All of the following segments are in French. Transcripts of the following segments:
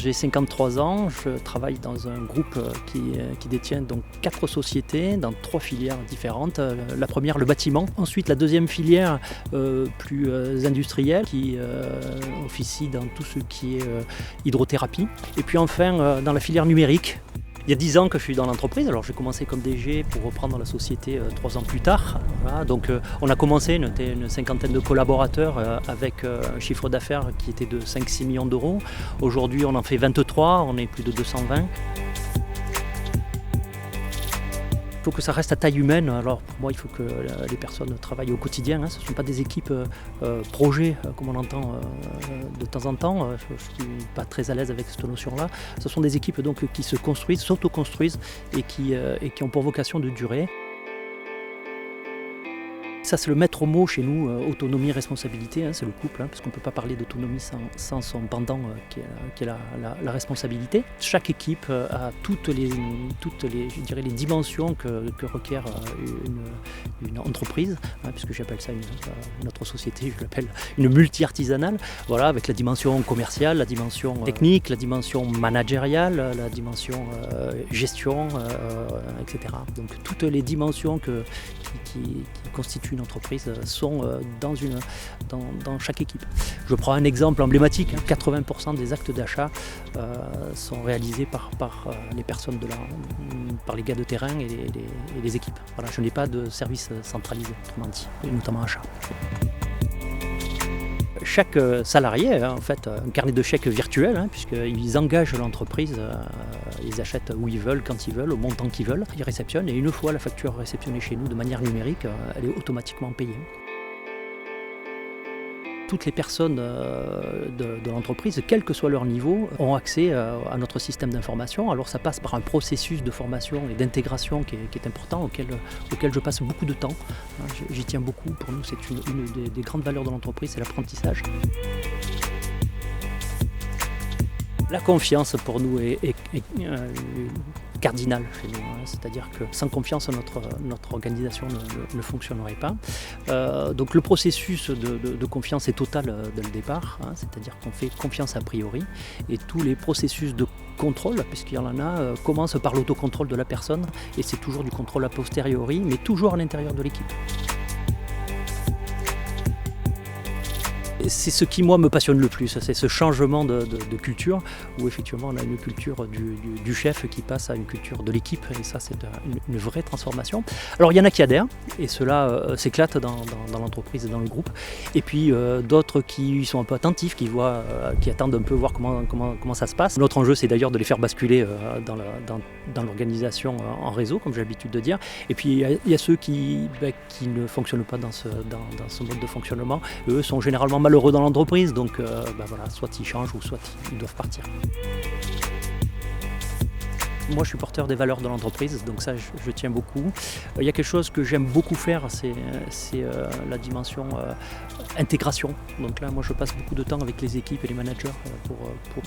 j'ai 53 ans, je travaille dans un groupe qui détient donc 4 sociétés dans 3 filières différentes. La première, le bâtiment. Ensuite, la deuxième filière, plus industrielle, qui officie dans tout ce qui est hydrothérapie. Et puis enfin, dans la filière numérique. Il y a 10 ans que je suis dans l'entreprise, alors j'ai commencé comme DG pour reprendre la société 3 ans plus tard. Voilà, donc on a commencé, on était une cinquantaine de collaborateurs avec un chiffre d'affaires qui était de 5-6 millions d'euros. Aujourd'hui on en fait 23, on est plus de 220. Il faut que ça reste à taille humaine, alors pour moi il faut que les personnes travaillent au quotidien, ce ne sont pas des équipes projets comme on entend de temps en temps, je ne suis pas très à l'aise avec cette notion-là. Ce sont des équipes donc, qui se construisent, s'auto-construisent et qui ont pour vocation de durer. Ça c'est le maître mot chez nous, autonomie, responsabilité, c'est le couple, parce qu'on ne peut pas parler d'autonomie sans son pendant qui est la responsabilité. Chaque équipe a toutes les je dirais, les dimensions que requiert une entreprise, puisque j'appelle ça notre société, je l'appelle une multi-artisanale, voilà, avec la dimension commerciale, la dimension technique, la dimension managériale, la dimension gestion, etc. Donc toutes les dimensions qui constituent une entreprise sont dans chaque équipe. Je prends un exemple emblématique, 80% des actes d'achat sont réalisés par les personnes par les gars de terrain et les équipes. Voilà, je n'ai pas de service centralisé, autrement dit, et notamment achat. Chaque salarié a en fait un carnet de chèques virtuel, puisqu'ils engagent l'entreprise, ils achètent où ils veulent, quand ils veulent, au montant qu'ils veulent, ils réceptionnent et une fois la facture réceptionnée chez nous de manière numérique, elle est automatiquement payée. Toutes les personnes de l'entreprise, quel que soit leur niveau, ont accès à notre système d'information. Alors ça passe par un processus de formation et d'intégration qui est important, auquel je passe beaucoup de temps. J'y tiens beaucoup. Pour nous, c'est une des grandes valeurs de l'entreprise, c'est l'apprentissage. La confiance pour nous est cardinale chez nous, c'est-à-dire que sans confiance notre organisation ne fonctionnerait pas. Donc le processus de confiance est total dès le départ, c'est-à-dire qu'on fait confiance a priori et tous les processus de contrôle, puisqu'il y en a, commencent par l'autocontrôle de la personne et c'est toujours du contrôle a posteriori, mais toujours à l'intérieur de l'équipe. C'est ce qui, moi, me passionne le plus, c'est ce changement de culture, où effectivement on a une culture du chef qui passe à une culture de l'équipe, et ça c'est une vraie transformation. Alors il y en a qui adhèrent, et cela s'éclate dans l'entreprise et dans le groupe, et puis d'autres qui sont un peu attentifs, qui attendent un peu voir comment ça se passe. Notre enjeu c'est d'ailleurs de les faire basculer dans l'organisation en réseau, comme j'ai l'habitude de dire, et puis il y a ceux qui ne fonctionnent pas dans ce mode de fonctionnement, eux sont généralement malheureux dans l'entreprise, donc voilà, soit ils changent ou soit ils doivent partir. Moi je suis porteur des valeurs de l'entreprise, donc ça je tiens beaucoup. Il y a quelque chose que j'aime beaucoup faire, c'est la dimension intégration. Donc là moi je passe beaucoup de temps avec les équipes et les managers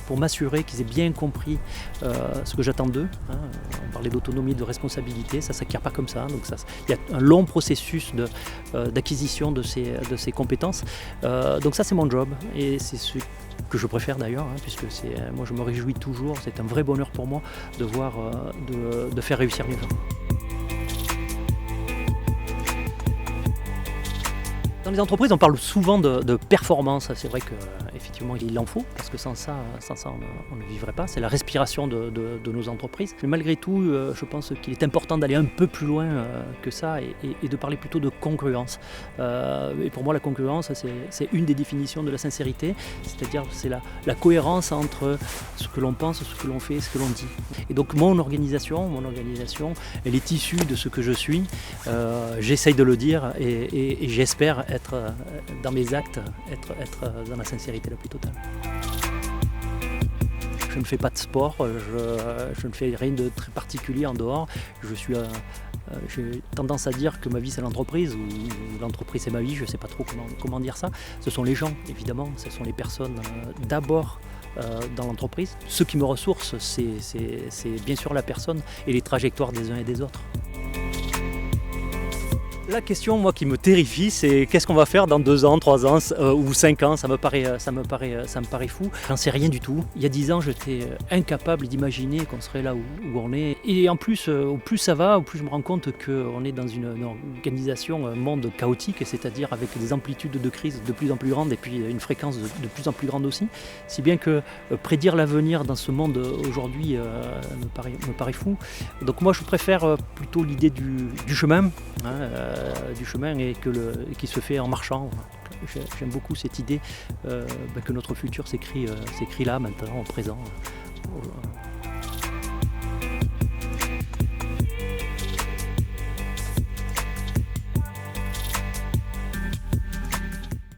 pour m'assurer qu'ils aient bien compris ce que j'attends d'eux. On parlait d'autonomie, de responsabilité, ça ne s'acquiert pas comme ça. Donc il y a un long processus d'acquisition de ces compétences. Donc ça c'est mon job et c'est ce que je préfère d'ailleurs, puisque moi je me réjouis toujours, c'est un vrai bonheur pour moi de voir, de faire réussir les gens. Dans les entreprises, on parle souvent de performance. C'est vrai qu'effectivement, il en faut, parce que sans ça on ne vivrait pas. C'est la respiration de nos entreprises. Mais malgré tout, je pense qu'il est important d'aller un peu plus loin que ça et de parler plutôt de congruence. Et pour moi, la congruence, c'est une des définitions de la sincérité. C'est-à-dire c'est la cohérence entre ce que l'on pense, ce que l'on fait et ce que l'on dit. Et donc mon organisation, elle est issue de ce que je suis. J'essaye de le dire et j'espère être dans mes actes, être dans la sincérité la plus totale. Je ne fais pas de sport, je ne fais rien de très particulier en dehors. J'ai tendance à dire que ma vie c'est l'entreprise, ou l'entreprise c'est ma vie, je ne sais pas trop comment dire ça. Ce sont les gens, évidemment, ce sont les personnes d'abord dans l'entreprise. Ce qui me ressource, c'est bien sûr la personne et les trajectoires des uns et des autres. La question, moi, qui me terrifie, c'est qu'est-ce qu'on va faire dans 2 ans, 3 ans ou 5 ans. Ça me paraît fou. J'en sais rien du tout. Il y a 10 ans, j'étais incapable d'imaginer qu'on serait là où on est. Et en plus, au plus ça va, au plus je me rends compte qu'on est dans une organisation, un monde chaotique, c'est-à-dire avec des amplitudes de crise de plus en plus grandes et puis une fréquence de plus en plus grande aussi. Si bien que prédire l'avenir dans ce monde aujourd'hui me paraît fou. Donc moi, je préfère plutôt l'idée du chemin. Du chemin et qui se fait en marchant. J'aime beaucoup cette idée que notre futur s'écrit là, maintenant, au présent.